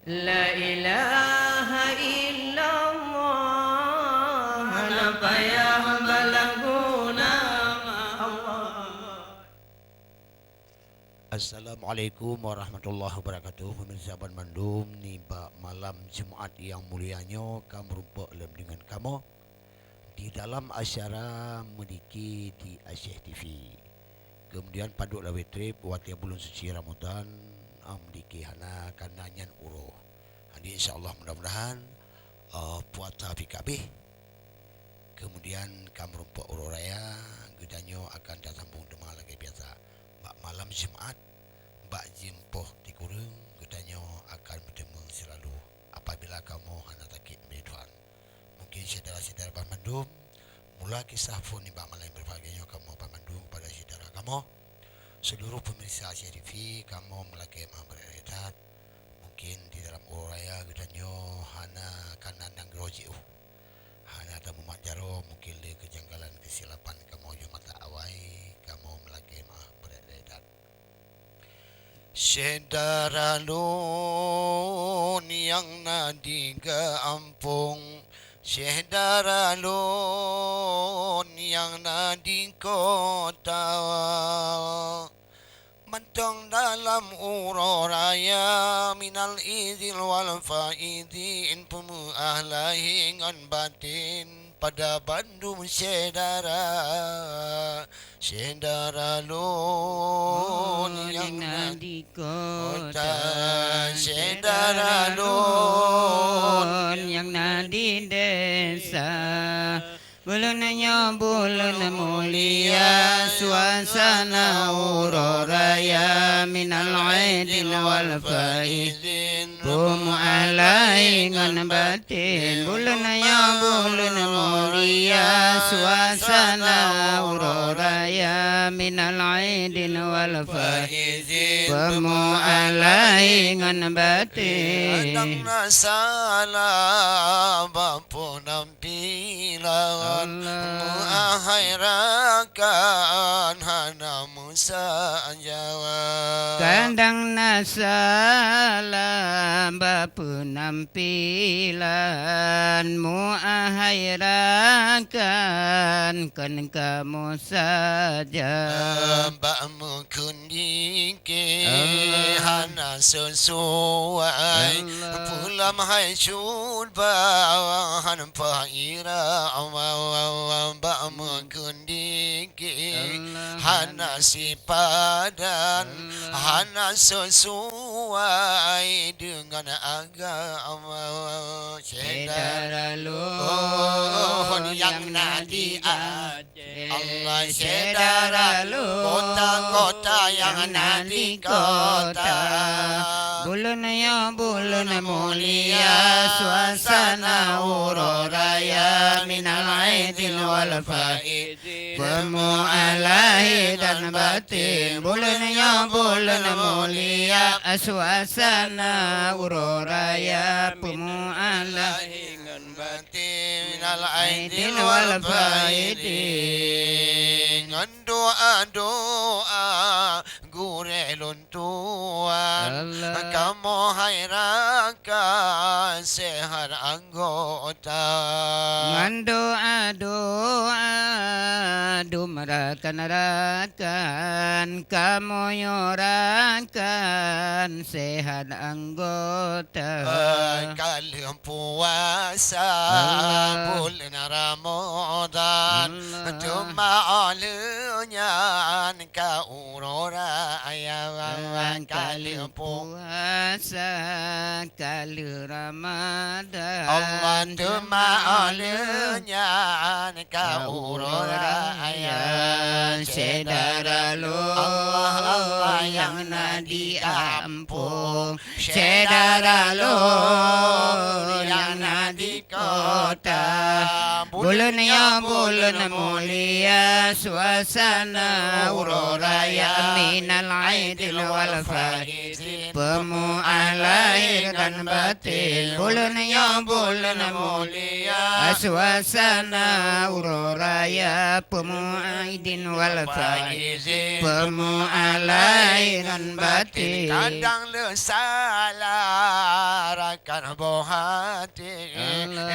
La ilaha illallah la payah balaguna Allah. Assalamualaikum warahmatullahi wabarakatuh. Pemirsa Ban Bandung, niba malam Jumaat yang mulianya kamu berjumpa dengan kamu di dalam acara Mediki di Aceh TV. Kemudian paduk lawe trip buat bulan suci Ramadan Mediki hana kana nyan uruh. Jadi insyaallah mudah-mudahan puasa PKB. Kemudian kamu berjumpa uruh raya gedanyo akan tersambung dengan lagi biasa. Malam Jumaat Mbak Jimpoh di kurung gedanyo akan bertemu selalu apabila kamu hendak sakit Tuhan. Mungkin saudara-saudara Ban Bandung mula kisah pun ni malam yang berbahagianya kamu Ban Bandung pada saudara kamu seluruh pemirsa Aceh TV kamu melaki berredat mungkin di dalam uraya gedanyo hana kanan dan gerojiu hana tamu majaro mungkin le kejanggalan kesilapan kamu yo mata awai kamu melaki berredat saudara lun yang nadi ampung saudara lun yang nadi kota mentong dalam uroraya minal izil wal faidin pemuahlahingan batin pada Bandung saudara lun yang nadi kota saudara lun Yang nadi desa bulannya bulan mulia suasana uroraya minal aidil wal faidin pumualaingan batin bulannya bulan mulia suasana uroraya minal aidil wal faidin pumualaingan batin Adang nasalah bapun nampilan Mu'ahairakan hana musa jawab Kandang nasalam bapa nampilan mu'ahairakan kan kamu saja Mbak mukundiki hana sesuai pulam hai syud bahan pahira Mbak mukundiki hana si padan hana sesuai dengan agama Saudara Lun yang nadi Aceh Allah saudara Lun kota-kota yang nadi kota bulan ya bulan mulia suasana uroraya minal aidil wal faidin pemu'alahi dan batin bulan ya bulan mulia suasana uroraya pemu'alahi dan batin minal aidil wal wal faidin doa-doa gurelun tuan kamu hairakan sehat anggota doa dumerakan kamu yorakan sehat anggota kalau puasa bulan Ramadan cuma alunya kau raya kalau puasa kalau Ramadan Allah cuma alunya kau raya saudara Allah yang nadi ampung saudara yang nadi kota bulan ya bulan mulia suasana uroraya minal aidil wal faidin pemu'alahi dan batin bulan ya bulan mulia suasana uroraya pemu'aidin wal faidin pemu'alahi dan batin kadang le salah kan boh hati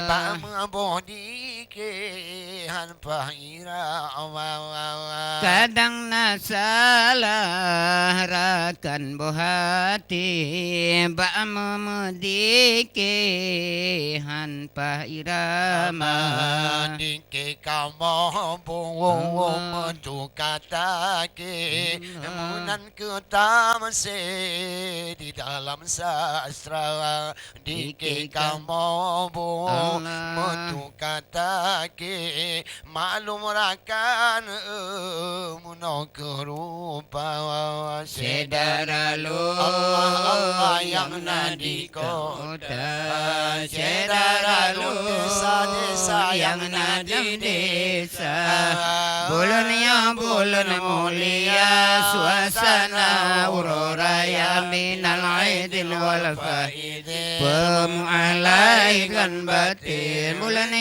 ba boh di ke han pahira kadang nasalah rakan bohati ba memedike han pa irama di ke kamu boh tu kata ke munan kita masih di dalam sastra di ke kamu boh tu kata ke maklum rakan munok rupa sedara lu Allah yang nadi kota sedara lu desa yang nadi desa bulan mulia suasana aurora ya minal aidil wal faid pemualaikan batin bulan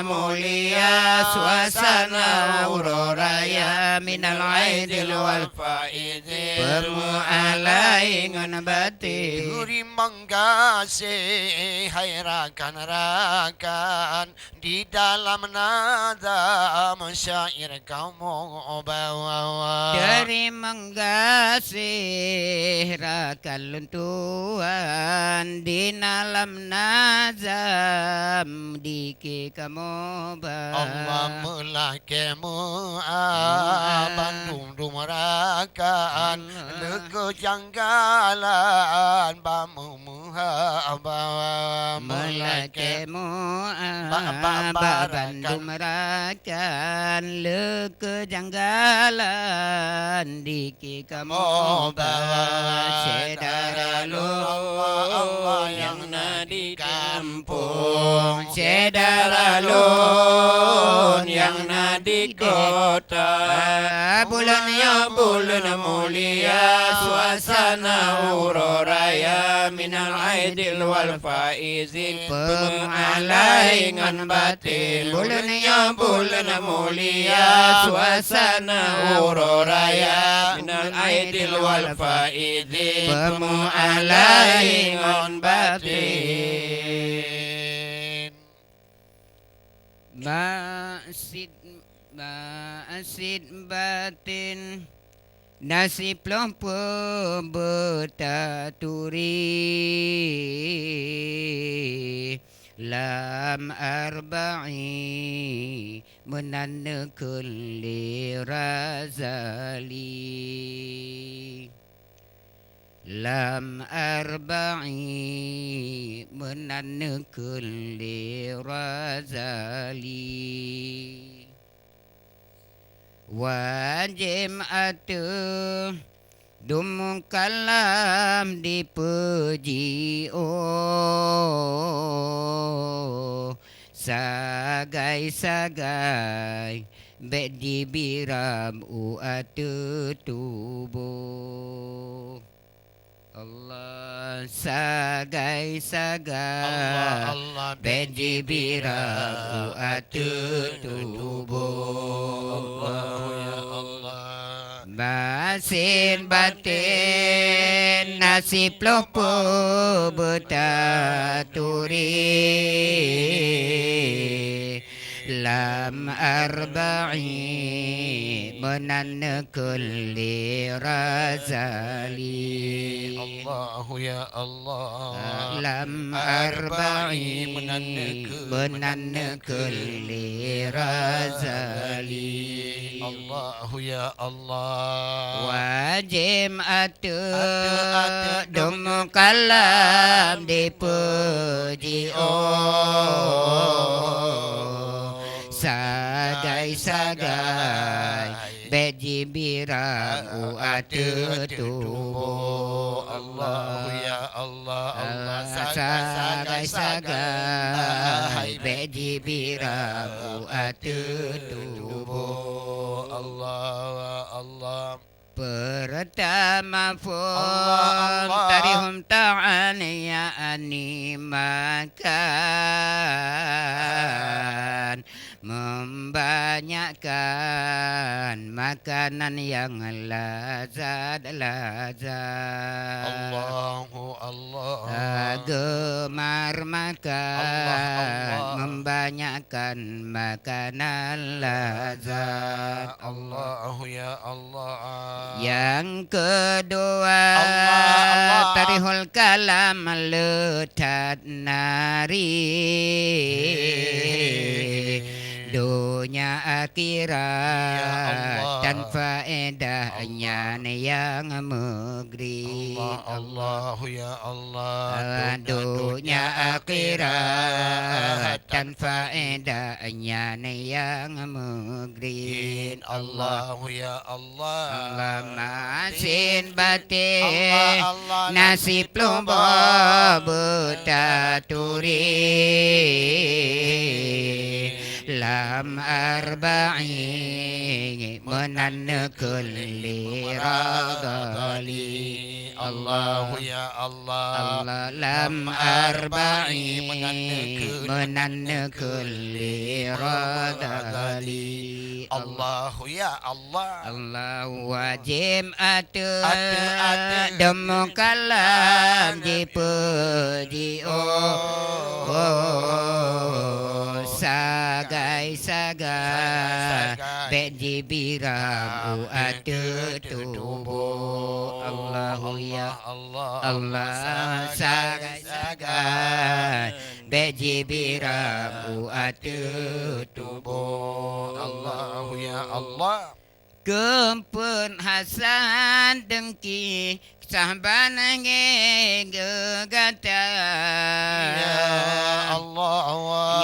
mulia suasana aurora ya minal aidil wal faid pemualaikan batin Duri menggase hai rakan-rakan di dalam nada syair kamu bawa dari menggasih rakan luntuan di dalam nazam diki kamu Allah melakemu Bandung dumerakan lekejanggalan bamu muhabba melakemu Bandung merakan lekejanggalan diki kamu bawa sedara lu Allah yang nadi kampung sedara lu yang nadi kota bulan mulia suasana aurora ya minal aidil wal faizin pemalaingan batin bulan mulia suasana aurora ya minal aidil wal faizin pemalaingan batin Ba'asid batin nasib lompo betaturi lam arba'i menanna kulli razali lam arba'i menanna kulli razali wajib atu dum kalam dipuji sagai bedi biram atu tubuh Allah sagai Allah bedi biram atu tubuh ya Allah basin batin nasib lopo betaturi lam arba'i menanna kulli razali Allah ya Allah lam arba'i menanna kulli razali Allah ya Allah wajib atu dum kalam dipuji sagai beji biram atu tubuh Allah ya Allah Allah sagai beji biram atu tubuh Allah Allah pertama pun Allah. tarihum ta'aniya ani makan membanyakkan makanan yang lazat. Allahu Allah. Gemar makan, Allah. membanyakkan makanan lazat. Allahu ya Allah. Yang kedua, Allah. tarihul kalam letat nari. Dunia akhirat Ya Allah. dan faedahnya yang megeri. Allahu ya Allah. Dunia akhirat dan faedahnya yang megeri. Allahu ya Allah. Allah masin batin Allah. nasib lomba betaturi lam arba'in menan kulli radali. Allahu ya Allah. Allah lam arba'in menan kulli radali. Allahu ya Allah. Allah wajib atur Atur. demu kalam dipuji sagai beji biram atur tubuh. Allahu ya Allah sagai beji biram atur tubuh. Allahu ya Allah. Kempun Hasan dengki sahabat gegata. Ya Allah.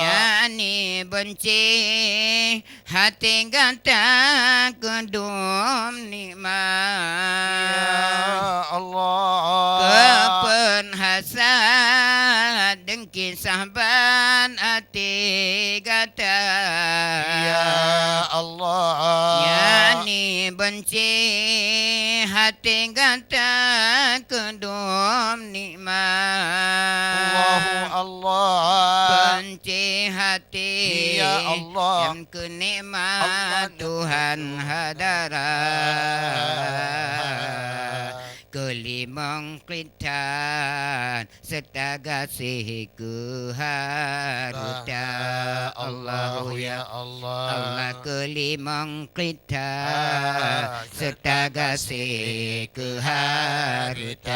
Yani benci hati gata kedum nikmat. Ya Allah. Kempun Hasan dengki sahabat hati gata. Ya Allah. Yani benci hati gata kedum nikmat. Allahu Allah. Benci hati Ya Allah. yang kenikmat Allah. Tuhan hadarat. Kelimang kritan serta kasih keharutan. Allahu ya Allah. Kelimang kritan serta kasih keharutan.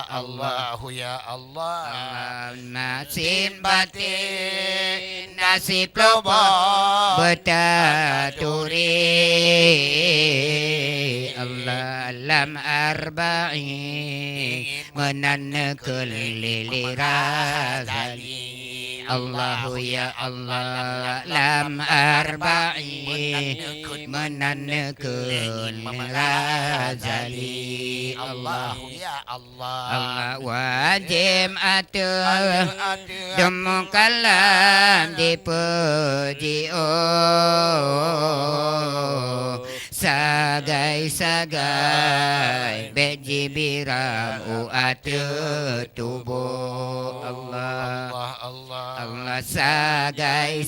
Allahu ya Allah. Nasib batin nasib loba betaturi. Allah lam arba'in menan kulli razali. Allahu ya Allah lam arba'in menan kulli razali. Allahu ya Allah. Allah wajib atur demu kalam dipuji sagai beji biram atur tubuh. Allah sagai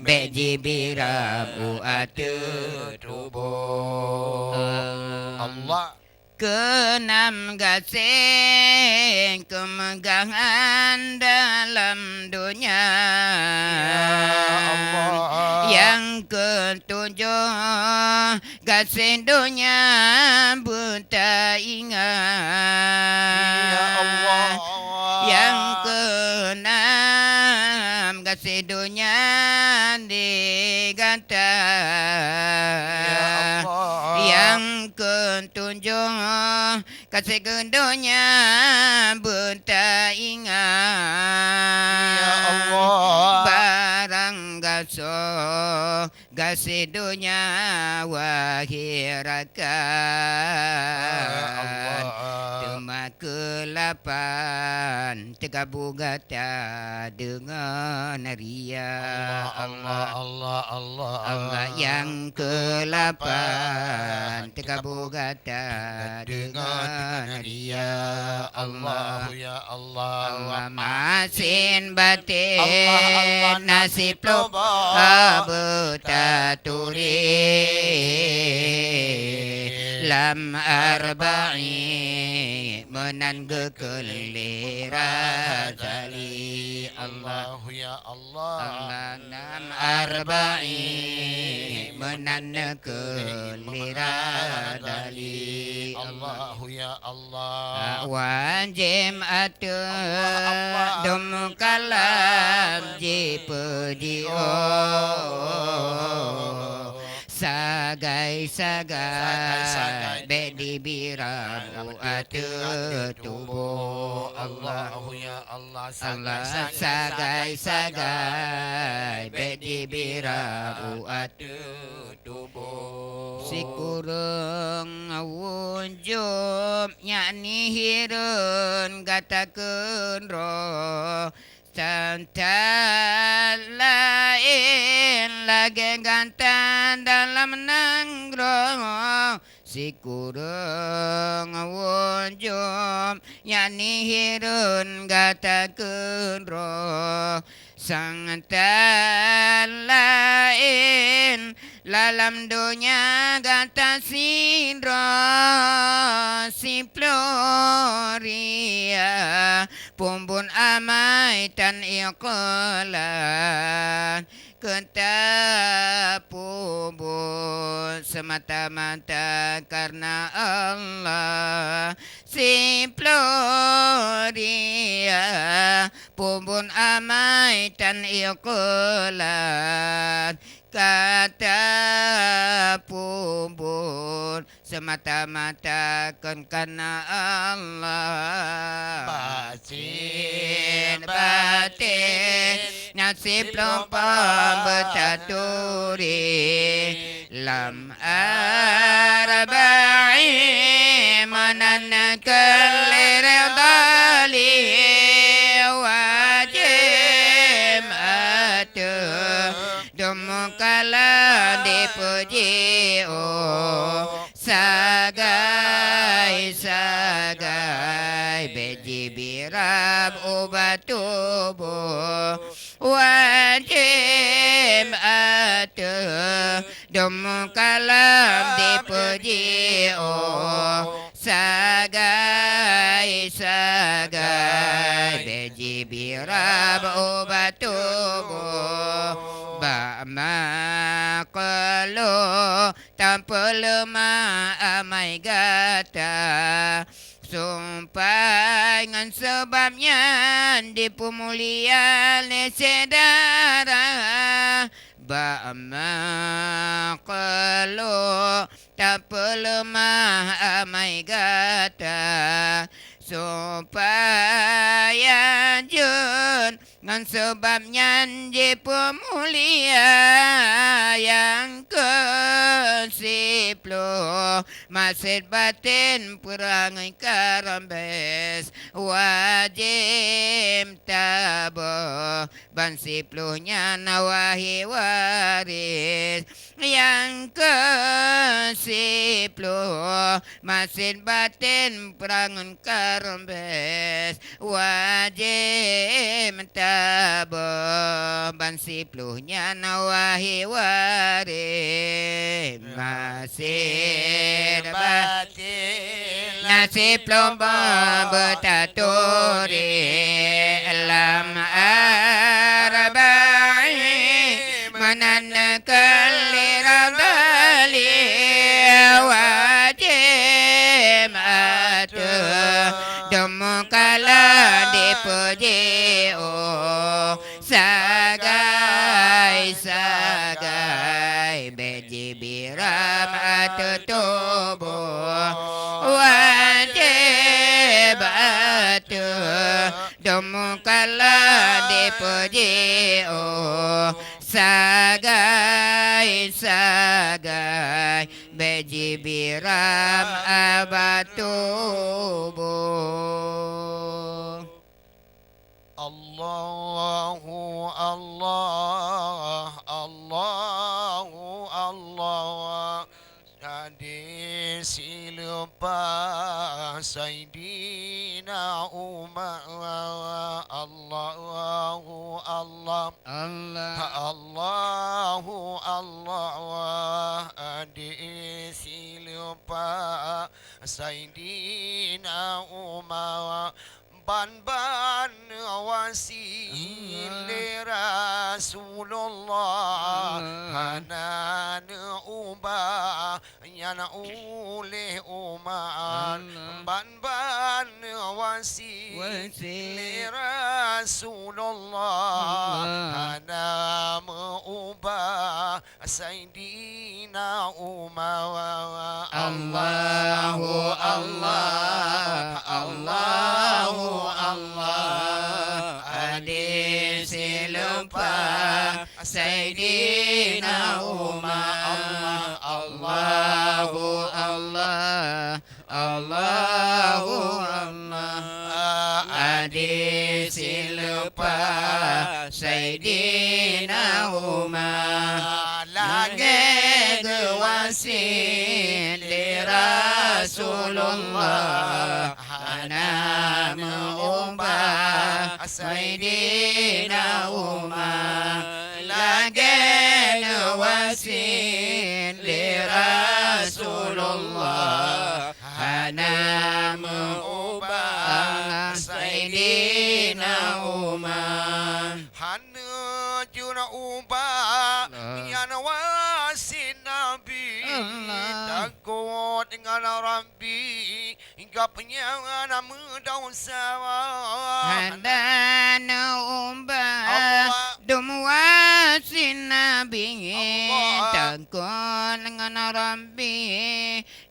beji biram atur tubuh. Allah. Keenam gasing kemegahan dalam dunia. Allah. Yang ketujuh gasing dunia buta ingat. Ya Allah. Yang keenam gasing dunia digata. Ya Allah. Yang ketujuh kasih kedunya buta ingat. Ya Allah. Barang gaso kasih dunya wahirakan. Cuma ke-8 tergabung gata dengan ria. Allah yang ke-8 tergabung gata dengan ria. Allah ya Allah. Allah masin batin Allah, nasib loba betaturi lam arba'i menan gekelira tali. Allah ya Allah. Allah lam arba'i menan gekelira tali. Allah ya Allah. Wajib atu dum kalam jipedio sagai bedi birabu atu tubuh. Allah ya Allah. Allah sagai bedi birabu atu tubuh. Sikurung wujud yakni hirun katakan roh santan lain lagi gantan dalam nangro. Sikurung wujud yakni hirun katakan roh santan lain dalam dunia gata sindro si floria pumbun amai tan iqalan kenta pumbun semata-mata karena Allah si floria pumbun amai tan iqalan kata pumbun semata-mata karena Allah. Batin nasib lompat betaturi lam arba'i manan kelirah dali wajib atu dumukala dipuji sagai beji birab ubat tubuh wajib atu dumukala dipuji sagai beji birab ubat tubuh maklo tanpa lemah amai gata sumpah dengan sebabnya di pemulihan sedara maklo tanpa lemah amai gata supaya jun dengan sebabnya di pemulia yang ke-10 masjid batin perangai karambes wajib tabah ban 10-nya nawahi waris yang ke-10 masjid batin perangai karambes wajib tabah ban 10-nya nawahi waris masjid batin nasib lomba betaturi lam arba'i manan kelirah bali wajib atu dumukala dipuji sagai beji biram atu tubuh wajib atu dumukala dipuji sagai beji biram abatubuh. Allahu Allah Allahu Allah Jadi silupa Sayyidina Umar Allahu Allah Allah Allahu Allah Adi silupa Sayyidina Umar Ban wasil Rasulullah Hanan ubah Yang oleh Umar Ban wasil Rasulullah Hanan ubah Sayyidina Umar Allahu Allah Allahu Allah Hadis lupa Sayyidina Umar Allahu Allah Allahu Allah Hadis lupa Sayyidina Umar Lagi wasil Rasulullah Ana mengubah Sayyidina Umar Lagi wasil Rasulullah Ana mengubah Sayyidina Umar Hana juna ubah Yang wasil Nabi Takut dengan Rabbi Hingga penyangan mendosa Hadan umbah Dumwasin Nabi Takut dengan Rabbi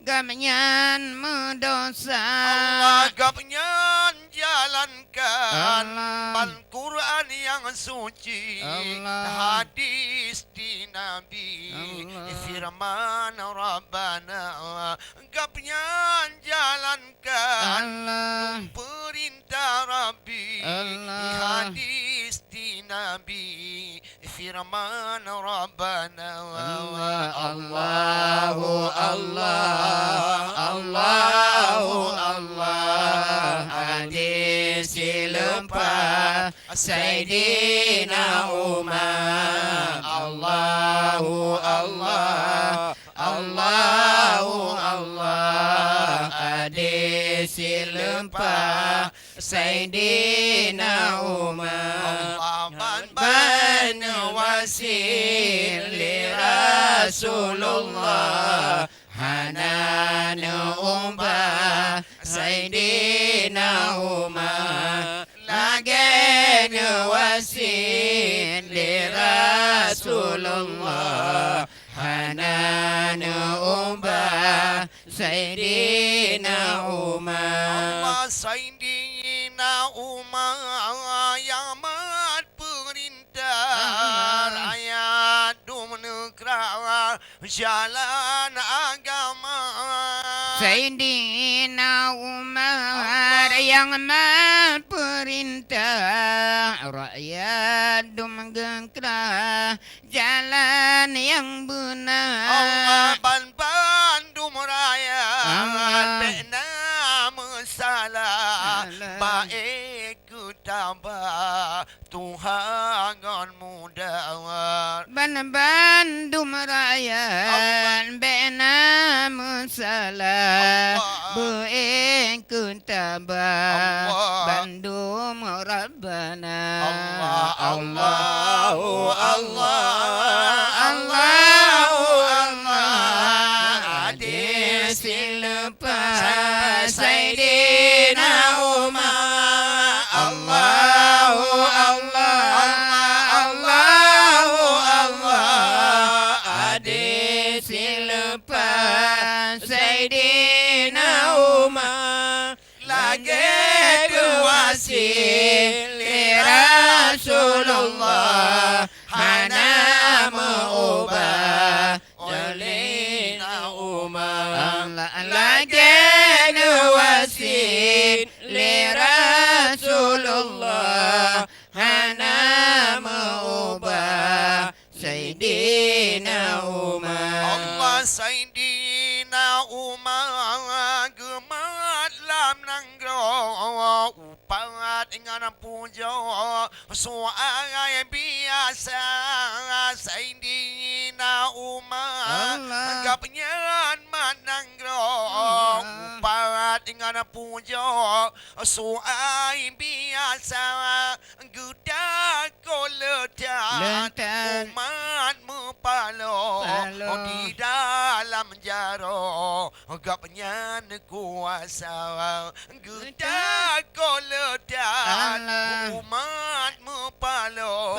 Gamanyan mendosa Allah gapanyan jalankan Allah Al-Quran yang suci Allah Hadis di Nabi Allah Firman Rabbana Gapanyan jalankan Allah Perintah Rabbi Allah Hadis di Nabi Firman Rabbana Allahu Allah Allahu Allah Hadis lupa Sayyidina Umar Allahu Allah Allahu Allah Hadis lupa Sayyidina Umar Ban wasil Rasulullah Hanan umbah Sayyidina Umar Lagi wasil Rasulullah Hanan umbah Sayyidina Umar Allah Sayyidina Umar yang perintah rakyat negara jalan agama Sayyidina Umar yang perintah rakyat menggengkra jalan yang benar Allah bandum raya Allah bina masalah baik kutabah Tuhan mudah Bandum rakyat bina masalah berikut tabah Bandung Rabbana Allahu Allah Allahu Allah Hadis lepas Sayyidina Umar Allahu Allah Allahu Allah Hadis lepas Sayyidina Umar Lagi wasil Rasulullah Hana mananggro upat dengan pujo suai biasa saidina Umar gapnya mananggro upat dengan pujo suai biasa gudak koledat umat mepalo di dalam jaro gapnya kuasa gudak koledat umat mepalo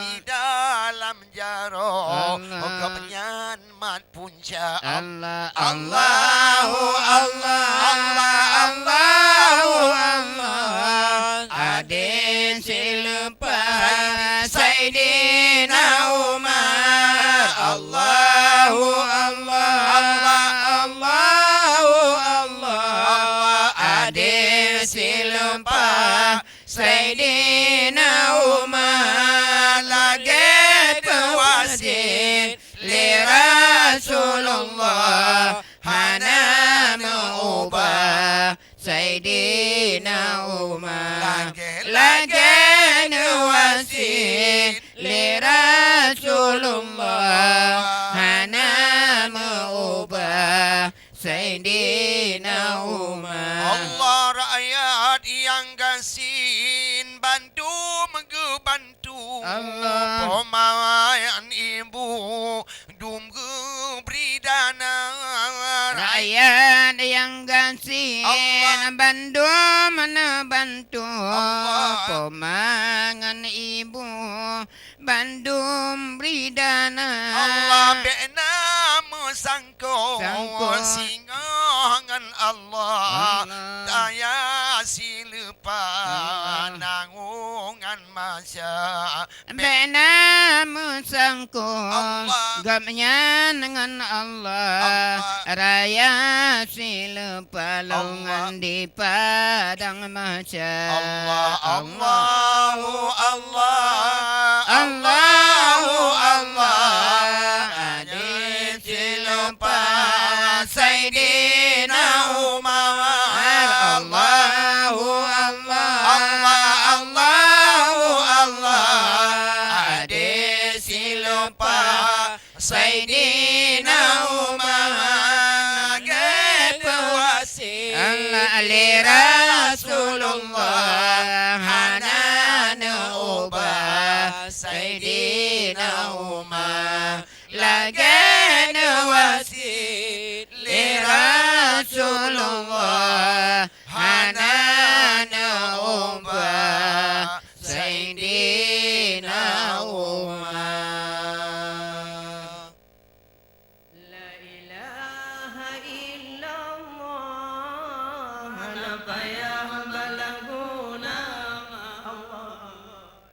di dalam jaro gapnya mat punca Allah Allahu Allah Allah Allahu Allah adin silepas Sayyidina Umar Allahu Allah Allah Allahu Allah adin silepas Sayyidina Umar lagi berwasit li Rasulullah hana mengubah Sayyidina Umar lagi wasit li Rasulullah hana mengubah Sayyidina Umar Allah rakyat yang gasin bantu menggebantu Allah pemayan ibu dum bridana rakyat yang gasin bantu menebantu pemangan ibu Bandung bridana Allah bena mesangko singangan Allah daya silupa nangungan masa bena mesangko gamnya dengan Allah raya silupa longan di padang maca Allah Allahu Allah Allahu Allah adil silepas Sayyidina Umar Allahu Allah Allahu Allah adil silepas Sayyidina Umar Allah lira